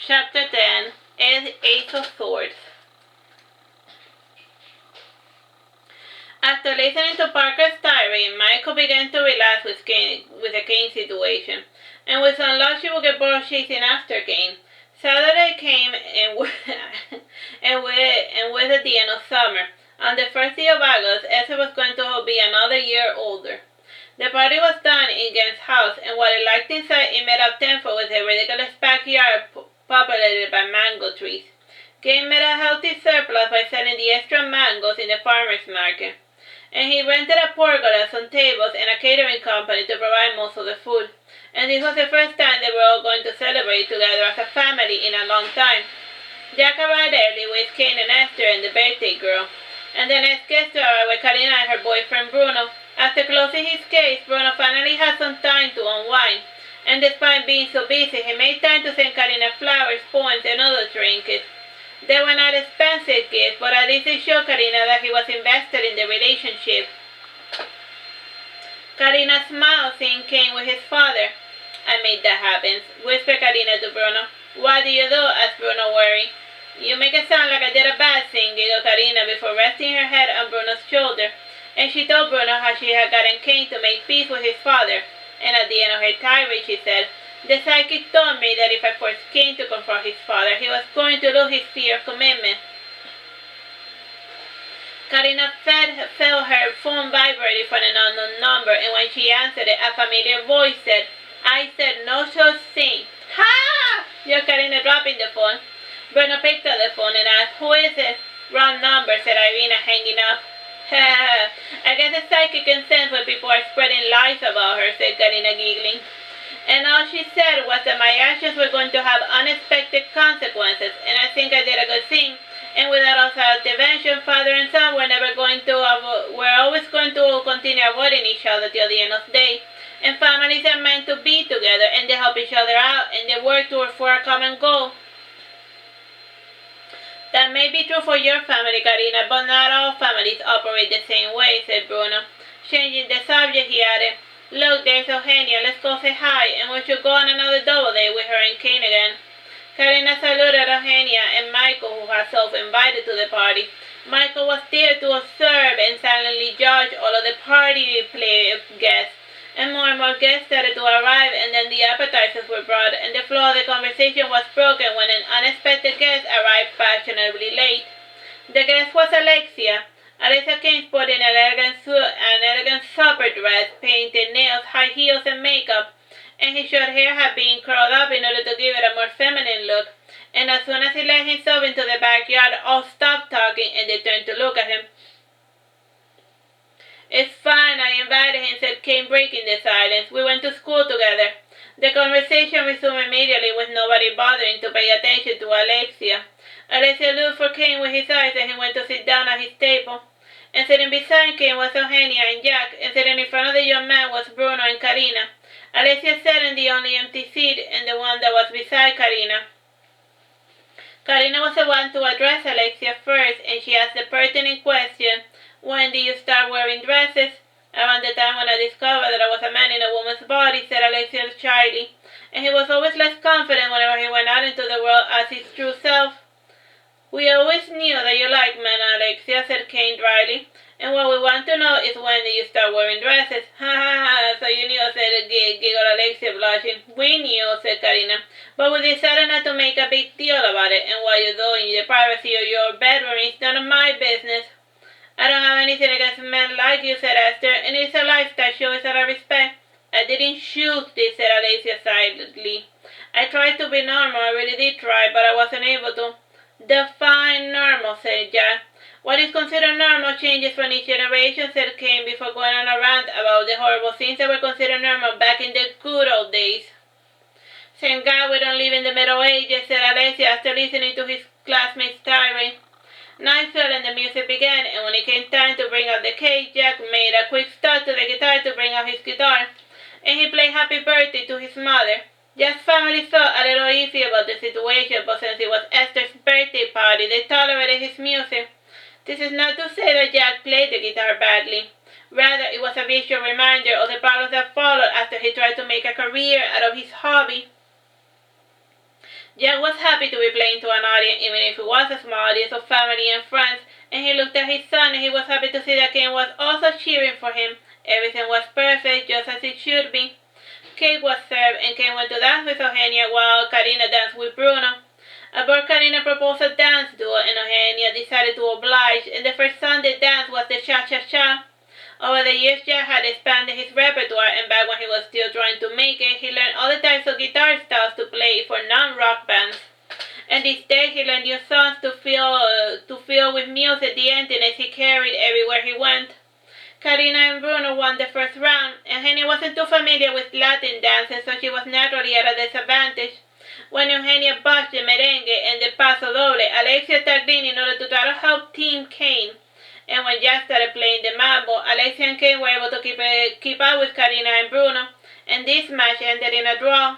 Chapter 10, Ace of Swords. After listening to Parker's tirade, Michael began to relax with the Kain situation, and with some luck she would get bored chasing after Kain. Saturday came and with the end of summer. On the first day of August, Esther was going to be another year older. The party was done in Gen's house, and while it liked inside, it made up tenfold with a ridiculous backyard populated by mango trees. Gen made a healthy surplus by selling the extra mangoes in the farmer's market, and he rented a pergola, some tables, and a catering company to provide most of the food. And this was the first time they were all going to celebrate together as a family in a long time. Jack arrived early with Kain and Esther and the birthday girl, and the next guest to arrive were Karina and her boyfriend Bruno. After closing his case, Bruno finally had some time to unwind, and despite being so busy, he made time to send Karina flowers, poems, and other trinkets. They were not expensive gifts, but at least it showed Karina that he was invested in the relationship. Karina smiled, seeing Kain with his father. "I made that happen," whispered Karina to Bruno. "What do you do?" asked Bruno, worried. "You make it sound like I did a bad thing," giggled Karina before resting her head on Bruno's shoulder, and she told Bruno how she had gotten Kain to make peace with his father. And at the end of her tirade, she said, "The psychic told me that if I forced Kain to confront his father, he was going to lose his fear of commitment." Karina felt her phone vibrating from an unknown number, and when she answered it, a familiar voice said, "I said no such thing." "Ha!" yelled Karina, dropping the phone. Bruno picked up the phone and asked, "Who is it?" "Wrong number," said Irina, hanging up. "I guess the psychic can sense when people are spreading lies about her," said Karina, giggling. And all she said was that my actions were going to have unexpected consequences, and I think I did a good thing. And without outside intervention, father and son were always going to continue avoiding each other till the end of the day. And families are meant to be together, and they help each other out, and they work for a common goal. "That may be true for your family, Karina, but not all families operate the same way," said Bruno. Changing the subject, he added, "Look, there's Eugenia. Let's go say hi, and we should go on another double date with her and Kain again." Karina saluted Eugenia and Michael, who had self-invited to the party. Michael was there to observe and silently judge all of the party guests. And more guests started to arrive, and then the appetizers were brought, and the flow of the conversation was broken when an unexpected guest arrived fashionably late. The guest was Alexia. Alexia came sporting an elegant supper dress, painted nails, high heels, and makeup, and his short hair had been curled up in order to give it a more feminine look. And as soon as he let himself into the backyard, all stopped talking and they turned to look at him. "It's fine, I invited him," said Kain, breaking the silence. "We went to school together." The conversation resumed immediately with nobody bothering to pay attention to Alexia. Alexia looked for Kain with his eyes, and he went to sit down at his table. And sitting beside Kain was Eugenia and Jack, and sitting in front of the young man was Bruno and Karina. Alexia sat in the only empty seat, and the one that was beside Karina. Karina was the one to address Alexia first, and she asked the pertinent question, "When did you start wearing dresses?" "Around the time when I discovered that I was a man in a woman's body," said Alexia shyly. "And he was always less confident whenever he went out into the world as his true self." "We always knew that you liked men, Alexia," said Kain dryly. "And what we want to know is when did you start wearing dresses?" "Ha ha ha, so you knew," said giggled Alexia, blushing. "We knew," said Karina, "but we decided not to make a big deal about it, and what you do in the privacy of your bedroom is none of my business." "I don't have anything against men like you," said Esther, "and it's a lifestyle show is out of respect." "I didn't choose this," said Alexia silently. "I tried to be normal, I really did try, but I wasn't able to." "Define normal," said Jack. "What is considered normal changes from each generation," said Kain before going on a rant about the horrible things that were considered normal back in the good old days. "Thank God we don't live in the Middle Ages," said Alexia after listening to his classmates' tirade. Night fell and the music began, and when it came time to bring out the cake, Jack made a quick start to the guitar to bring out his guitar, and he played Happy Birthday to his mother. Jack's family felt a little iffy about the situation, but since it was Esther's birthday party, they tolerated his music. This is not to say that Jack played the guitar badly. Rather, it was a visual reminder of the problems that followed after he tried to make a career out of his hobby. Jack was happy to be playing to an audience, even if it was a small audience of family and friends, and he looked at his son and he was happy to see that Kain was also cheering for him. Everything was perfect, just as it should be. Cake was served, and Kain went to dance with Eugenia while Karina danced with Bruno. Aboard, Karina proposed a dance duo, and Eugenia decided to oblige, and the first song they danced was the Cha-Cha-Cha. Over the years, Jack had expanded his repertoire, and back when he was still trying to make it, he learned other types of guitar styles to play for non-rock bands. And this day, he learned new songs to fill with music the emptiness he carried everywhere he went. Karina and Bruno won the first round, and Eugenia wasn't too familiar with Latin dances, so she was naturally at a disadvantage. When Eugenia botched the merengue and the paso doble, Alexia tagged in order to try to help Team Kain. And when Jack started playing the mambo, Alexia and Kain were able to keep up with Karina and Bruno, and this match ended in a draw.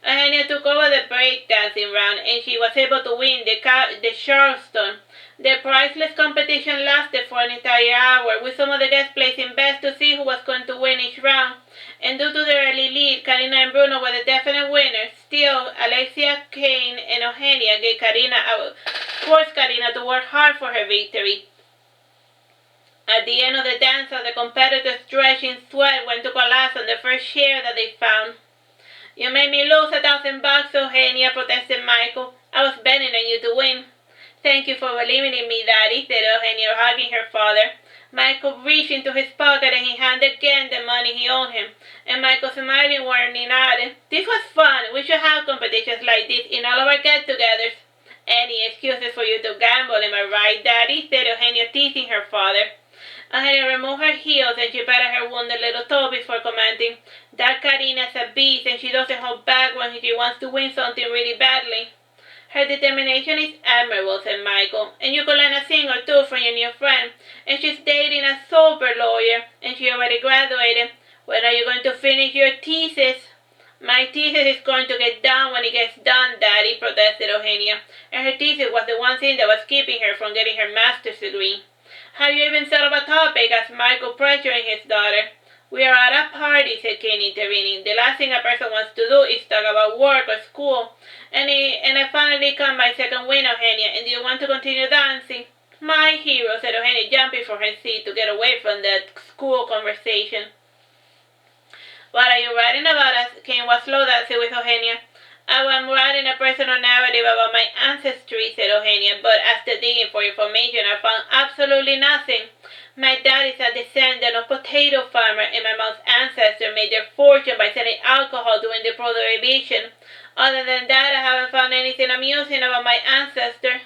Eugenia took over the breakdancing round, and she was able to win the Charleston. The priceless competition lasted for an entire hour, with some of the guests placing bets to see who was going to win each round. And due to their early lead, Karina and Bruno were the definite winners. Still, Alexia, Kain, and Eugenia forced Karina to work hard for her victory. At the end of the dance, the competitors drenched in sweat went to collapse on the first chair that they found. "You made me lose $1,000, Eugenia," protested Michael. "I was betting on you to win." "Thank you for believing in me, Daddy," said Eugenia, hugging her father. Michael reached into his pocket and he handed again the money he owed him. And Michael, smiling warmly, nodded. "This was fun. We should have competitions like this in all of our get-togethers." "Any excuses for you to gamble, am I right, Daddy?" said Eugenia, teasing her father. Eugenia removed her heels and she patted her wounded little toe before commenting, "That Karina's a beast and she doesn't hold back when she wants to win something really badly." "Her determination is admirable," said Michael, "and you could learn a thing or two from your new friend. And she's dating a sober lawyer, and she already graduated. When are you going to finish your thesis?" "My thesis is going to get done when it gets done, Daddy," protested Eugenia, and her thesis was the one thing that was keeping her from getting her master's degree. "Have you even thought of a topic?" asked Michael, pressuring his daughter. "We are at a party," said Kain, intervening. "The last thing a person wants to do is talk about work or school. And I finally got my second win, Eugenia, and do you want to continue dancing?" "My hero," said Eugenia, jumping from her seat to get away from that school conversation. "What are you writing about?" Kain was slow dancing with Eugenia. "I am writing a personal narrative about my ancestry," said Eugenia, "but after digging for information, I found absolutely nothing. My dad is a descendant of potato farmer, and my mom's ancestors made their fortune by selling alcohol during the Prohibition. Other than that, I haven't found anything amusing about my ancestor.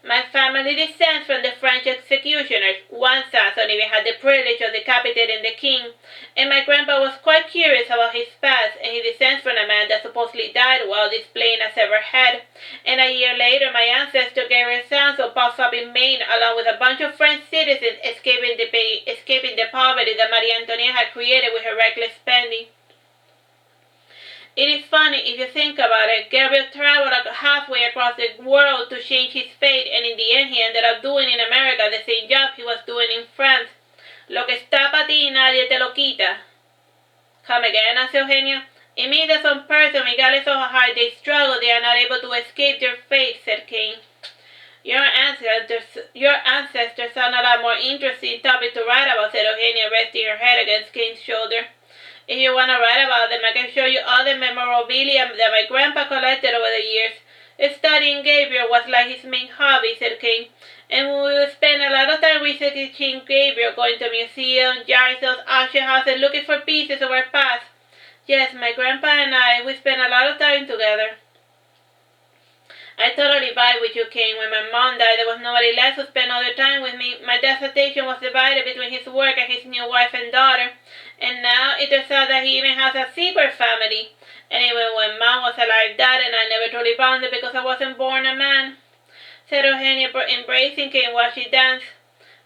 My family descends from the French executioners. One Sanson even had the privilege of decapitating the king, and my grandpa was quite curious about his past, and he descends from a man that supposedly died while displaying a severed head. And a year later, my ancestor Kain Sanson pops up in Maine along with a bunch of French citizens escaping the poverty that Marie Antoinette had created with her reckless spending. It is funny if you think about it. Gabriel traveled halfway across the world to change his fate, and in the end he ended up doing in America the same job he was doing in France. Lo que está para ti nadie te lo quita." "Come again," asked Eugenia. "It means that some person, regardless of how hard they struggle, they are not able to escape their fate," said Kain. Your ancestors sound a lot more interesting topic to write about," said Eugenia, resting her head against Kain's shoulder. "If you want to write about them, I can show you all the memorabilia that my grandpa collected over the years. Studying Gabriel was like his main hobby," said Kain, "and we would spend a lot of time researching Gabriel, going to museums, yard sales, auction houses, looking for pieces of our past. Yes, my grandpa and we spent a lot of time together." "I totally vibe with you, Kain. When my mom died, there was nobody left to spend other time with me. My dad's attention was divided between his work and his new wife and daughter. And now it turns out that he even has a secret family. And even when mom was alive, dad and I never truly bonded because I wasn't born a man," said Eugenia, embracing Kain while she danced.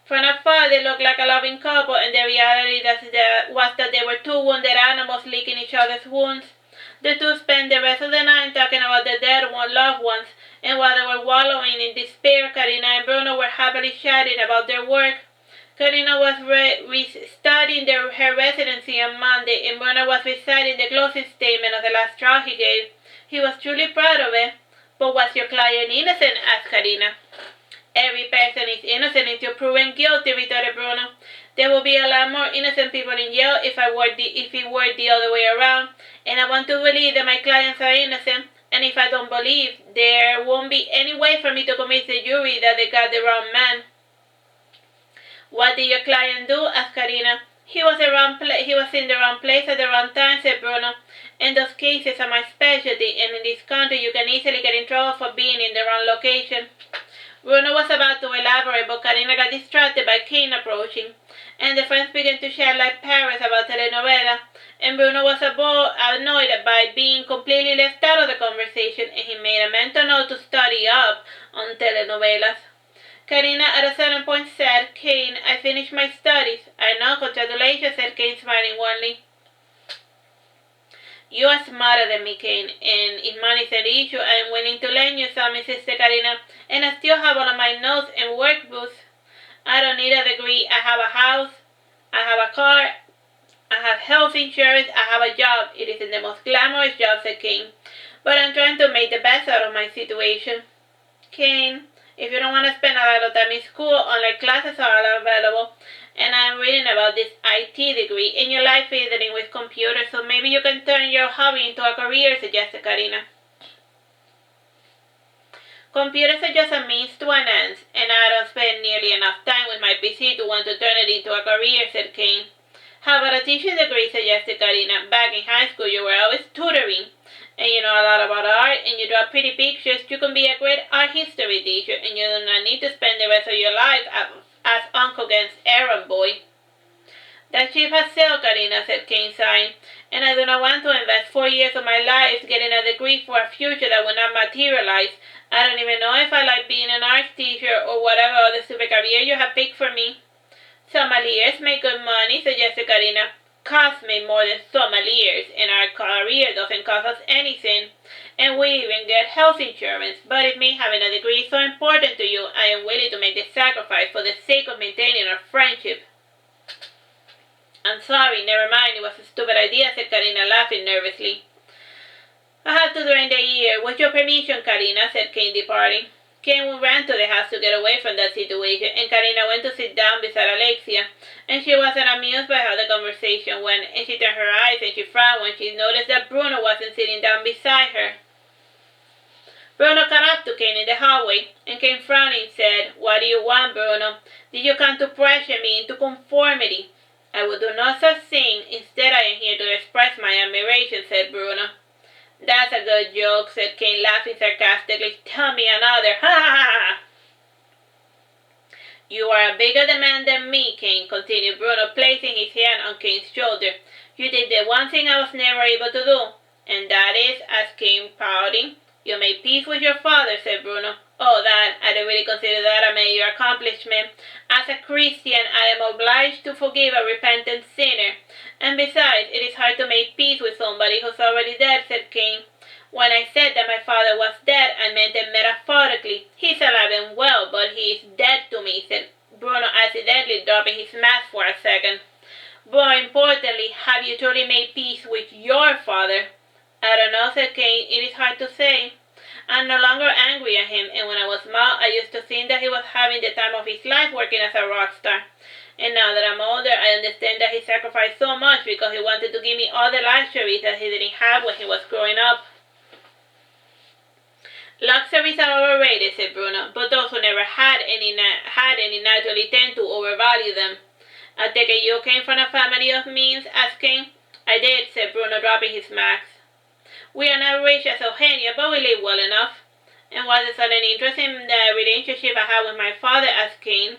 From afar, they looked like a loving couple, and the reality was that they were two wounded animals licking each other's wounds. The two spent the rest of the night talking about their dead loved ones, and while they were wallowing in despair, Karina and Bruno were happily chatting about their work. Karina was studying her residency on Monday, and Bruno was reciting the closing statement of the last trial he gave. He was truly proud of it. But was your client innocent? Asked Karina. Every person is innocent until proven guilty, retorted Bruno. There will be a lot more innocent people in jail if it were the other way around, and I want to believe that my clients are innocent, and if I don't believe, there won't be any way for me to convince the jury that they got the wrong man. What did your client do? Asked Karina. He was in the wrong place at the wrong time, said Bruno. And those cases are my specialty, and in this country you can easily get in trouble for being in the wrong location. Bruno was about to elaborate, but Karina got distracted by Kain approaching, and the friends began to chat like parrots about telenovela, and Bruno was annoyed by being completely left out of the conversation, and he made a mental note to study up on telenovelas. Karina at a certain point said, Kain, I finished my studies. I know, congratulations, said Kain, smiling warmly. You are smarter than me, Kain, and if money is an issue, I am willing to lend you some, Sister Karina, and I still have all of my notes and workbooks. I don't need a degree. I have a house. I have a car. I have health insurance. I have a job. It isn't the most glamorous job, said Kain, but I'm trying to make the best out of my situation. Kain, if you don't want to spend a lot of time in school, online classes are available, and I'm reading about this IT degree, and your life is dealing with computers, so maybe you can turn your hobby into a career, suggested Karina. Computers are just a means to an end, and I don't spend nearly enough time with my PC to want to turn it into a career, said Kain. How about a teaching degree, suggested Karina. Back in high school, you were always tutoring, and you know a lot about art, and you draw pretty pictures. You can be a great art history teacher, and you do not need to spend the rest of your life as Uncle Gen's errand boy. That ship has sailed, Karina, said Kain, sighing, and I do not want to invest 4 years of my life getting a degree for a future that will not materialize. I don't even know if I like being an art teacher or whatever other super career you have picked for me. Sommeliers make good money, suggested Karina. Costs me more than sommeliers, and our career doesn't cost us anything, and we even get health insurance. But if me having a degree is so important to you, I am willing to make the sacrifice for the sake of maintaining our friendship. I'm sorry, never mind, it was a stupid idea, said Karina, laughing nervously. I have to during the year. With your permission, Karina, said Kain, departing. Kain ran to the house to get away from that situation, and Karina went to sit down beside Alexia, and she wasn't amused by how the conversation went, and she turned her eyes and she frowned when she noticed that Bruno wasn't sitting down beside her. Bruno caught up to Kain in the hallway, and Kain, frowning, said, What do you want, Bruno? Did you come to pressure me into conformity? I will do no such thing. Instead, I am here to express my admiration, said Bruno. That's a good joke, said Kain, laughing sarcastically. Tell me another. Ha ha ha! You are a bigger man than me, Kain, continued Bruno, placing his hand on Kain's shoulder. You did the one thing I was never able to do, and that is, asked Kain, pouting. You made peace with your father, said Bruno. Oh, that, I don't really consider that a major accomplishment. As a Christian, I am obliged to forgive a repentant sinner. And besides, it is hard to make peace with somebody who's already dead, said Kain. When I said that my father was dead, I meant it metaphorically. He's alive and well, but he is dead to me, said Bruno, accidentally dropping his mask for a second. More importantly, have you truly made peace with your father? I don't know, said Kain. It is hard to say. I'm no longer angry at him, and when I was small, I used to think that he was having the time of his life working as a rock star. And now that I'm older, I understand that he sacrificed so much because he wanted to give me all the luxuries that he didn't have when he was growing up. Luxuries are overrated, said Bruno, but those who never had any naturally tend to overvalue them. I take it you came from a family of means, asked Kain. I did, said Bruno, dropping his mask. We are not rich as Eugenia, but we live well enough. And what is sudden interest in the relationship I have with my father, asked Kain.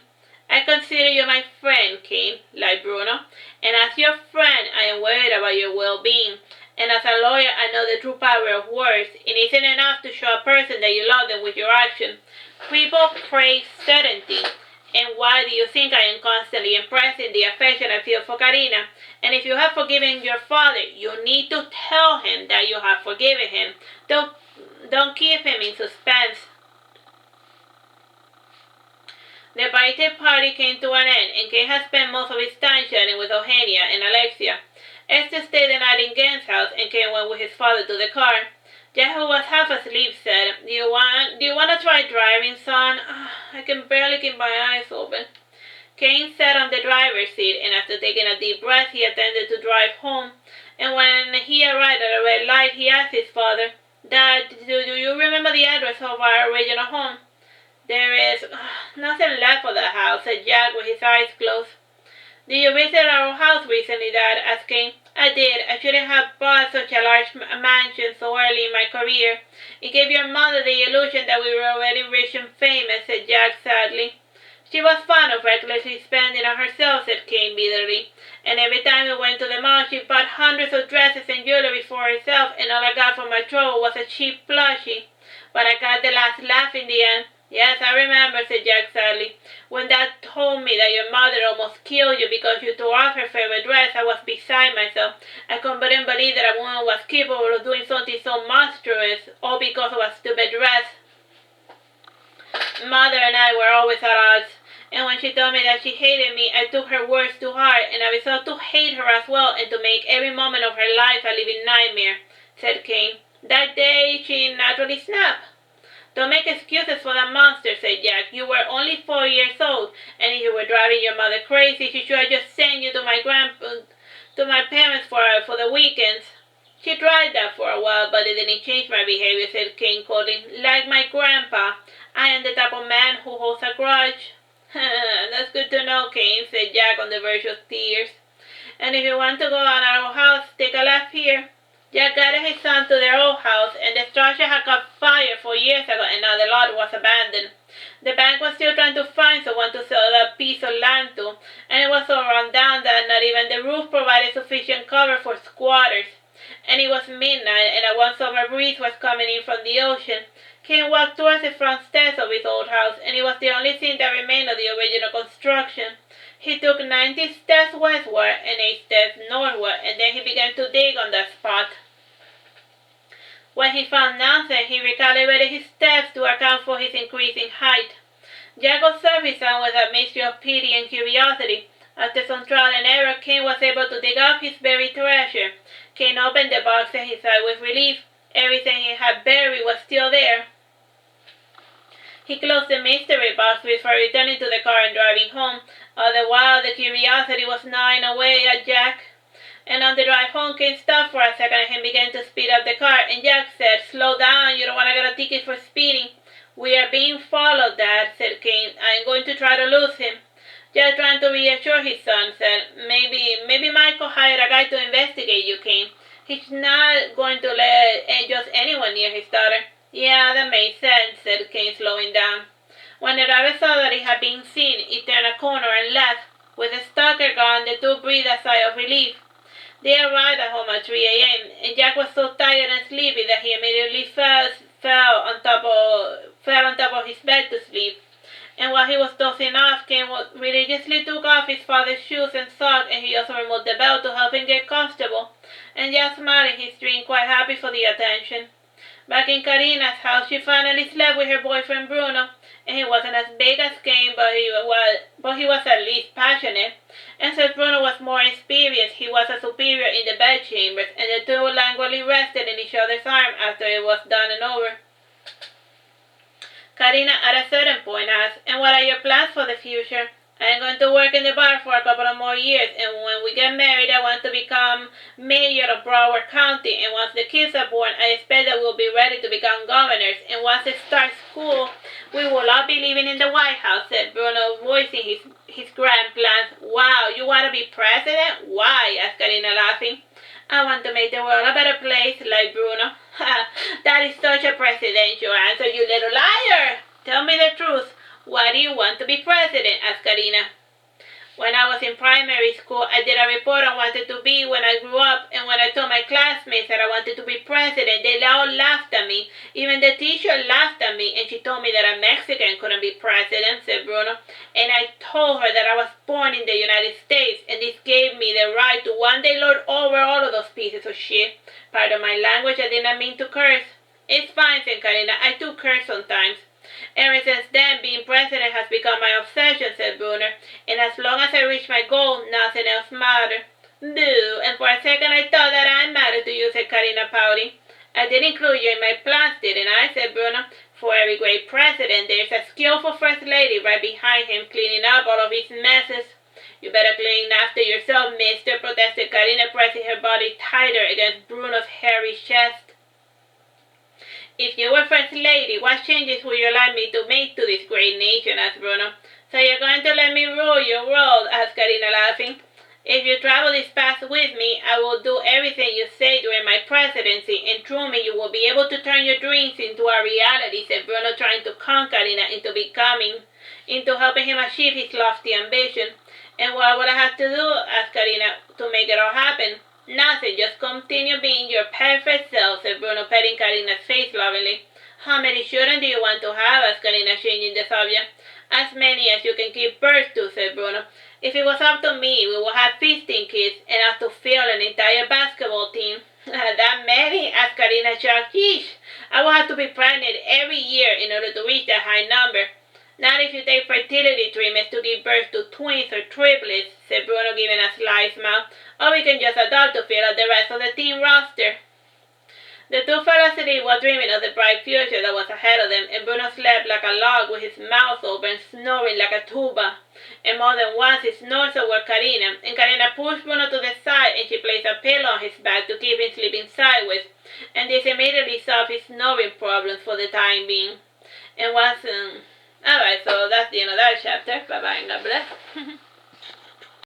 I consider you my friend, Kain, like Bruno, and as your friend, I am worried about your well-being. And as a lawyer, I know the true power of words. It isn't enough to show a person that you love them with your action. People crave certainty. And why do you think I am constantly impressing the affection I feel for Karina? And if you have forgiven your father, you need to tell him that you have forgiven him. Don't keep him in suspense. The birthday party came to an end, and Kain had spent most of his time chatting with Eugenia and Alexia. Esther stayed the night in Gen's house, and Kain went with his father to the car. Jack, who was half asleep, said, Do you want to try driving, son? I can barely keep my eyes open. Kain sat on the driver's seat, and after taking a deep breath, he attempted to drive home. And when he arrived at a red light, he asked his father, Dad, do you remember the address of our original home? There is nothing left of the house, said Jack with his eyes closed. Did you visit our house recently, Dad? Asked Kain. I did. I shouldn't have bought such a large mansion so early in my career. It gave your mother the illusion that we were already rich and famous, said Jack sadly. She was fond of recklessly spending on herself, said Kain bitterly. And every time we went to the mall, she bought hundreds of dresses and jewelry for herself, and all I got for my trouble was a cheap plushie. But I got the last laugh in the end. Yes, I remember, said Jack sadly. When Dad told me that your mother almost killed you because you tore off her favorite dress, I was beside myself. I couldn't believe that a woman was capable of doing something so monstrous, all because of a stupid dress. Mother and I were always at odds, and when she told me that she hated me, I took her words to heart, and I resolved to hate her as well and to make every moment of her life a living nightmare, said Kain. That day she naturally snapped. Don't make excuses for that monster, said Jack. You were only 4 years old, and if you were driving your mother crazy, she should have just sent you to my parents for the weekends. She tried that for a while, but it didn't change my behavior, said Kain coldly. Like my grandpa, I am the type of man who holds a grudge. That's good to know, Kain, said Jack on the verge of tears. And if you want to go on our house, take a left here. Jack guided his son to their old house, and the structure had caught fire 4 years ago, and now the lot was abandoned. The bank was still trying to find someone to sell that piece of land to, and it was so run down that not even the roof provided sufficient cover for squatters. And it was midnight, and a warm summer breeze was coming in from the ocean. Kain walked towards the front steps of his old house, and it was the only thing that remained of the original construction. He took 90 steps westward and 8 steps northward, and then he began to dig on that spot. When he found nothing, he recalibrated his steps to account for his increasing height. Jack observed his son with a mixture of pity and curiosity. After some trial and error, Kain was able to dig up his buried treasure. Kain opened the box and he sighed with relief. Everything he had buried was still there. He closed the mystery box before returning to the car and driving home. All the while, the curiosity was gnawing away at Jack. And on the drive home, Kain stopped for a second and he began to speed up the car. And Jack said, Slow down, you don't want to get a ticket for speeding. We are being followed, Dad, said Kain. I am going to try to lose him. Jack, trying to reassure his son, said, Maybe Michael hired a guy to investigate you, Kain. He's not going to let just anyone near his daughter. Yeah, that makes sense, said Kain, slowing down. When the driver saw that he had been seen, he turned a corner and left. With the stalker gone, the two breathed a sigh of relief. They arrived at home at 3 a.m., and Jack was so tired and sleepy that he immediately fell on top of his bed to sleep. And while he was dozing off, Kain religiously took off his father's shoes and socks, and he also removed the belt to help him get comfortable. And Jack smiled in his dream, quite happy for the attention. Back in Karina's house, she finally slept with her boyfriend Bruno, and he wasn't as big as Kain, but he was at least passionate. And since Bruno was more experienced, he was a superior in the bedchambers, and the two languidly rested in each other's arms after it was done and over. Karina at a certain point asked, And what are your plans for the future? I am going to work in the bar for a couple of more years, and when we get married, I want to become mayor of Broward County, and once the kids are born, I expect that we'll be ready to become governors, and once they start school, we will all be living in the White House, said Bruno, voicing his grand plans. Wow, you want to be president? Why? Asked Karina, laughing. I want to make the world a better place, like Bruno. That is such a presidential answer, you little liar! Tell me the truth. Why do you want to be president? Asked Karina. When I was in primary school, I did a report on what I wanted to be when I grew up, and when I told my classmates that I wanted to be president, they all laughed at me. Even the teacher laughed at me, and she told me that a Mexican couldn't be president, said Bruno. And I told her that I was born in the United States, and this gave me the right to one day lord over all of those pieces of shit. Pardon my language, I did not mean to curse. It's fine, said Karina. I do curse sometimes. Ever since then, being president has become my obsession, said Bruno, and as long as I reach my goal, nothing else matters. Boo, and for a second I thought that I mattered to you, said Karina, pouting. I did include you in my plans, didn't I? Said Bruno. For every great president, there's a skillful first lady right behind him cleaning up all of his messes. You better clean after yourself, mister, protested Karina, pressing her body tighter against Bruno's hairy chest. If you were first lady, what changes would you like me to make to this great nation? Asked Bruno. So you're going to let me rule your world? Asked Karina, laughing. If you travel this path with me, I will do everything you say during my presidency, and through me you will be able to turn your dreams into a reality, said Bruno, trying to con Karina into helping him achieve his lofty ambition. And what would I have to do? Asked Karina, to make it all happen? Nothing, just continue being your perfect self, said Bruno, petting Karina's face lovingly. How many children do you want to have? Asked Karina, changing the subject. As many as you can give birth to, said Bruno. If it was up to me, we would have 15 kids, and have to field an entire basketball team. That many? Asked Karina, shocked. Yeesh, I will have to be pregnant every year in order to reach that high number. Not if you take fertility treatments to give birth to twins or triplets, said Bruno, giving a sly smile. Or we can just adopt to fill out the rest of the team roster. The two fellows were dreaming of the bright future that was ahead of them, and Bruno slept like a log with his mouth open, snoring like a tuba. And more than once he snored toward Karina, and Karina pushed Bruno to the side, and she placed a pillow on his back to keep him sleeping sideways, and this immediately solved his snoring problems for the time being. And once, alright, so that's the end of that chapter. Bye-bye and God bless.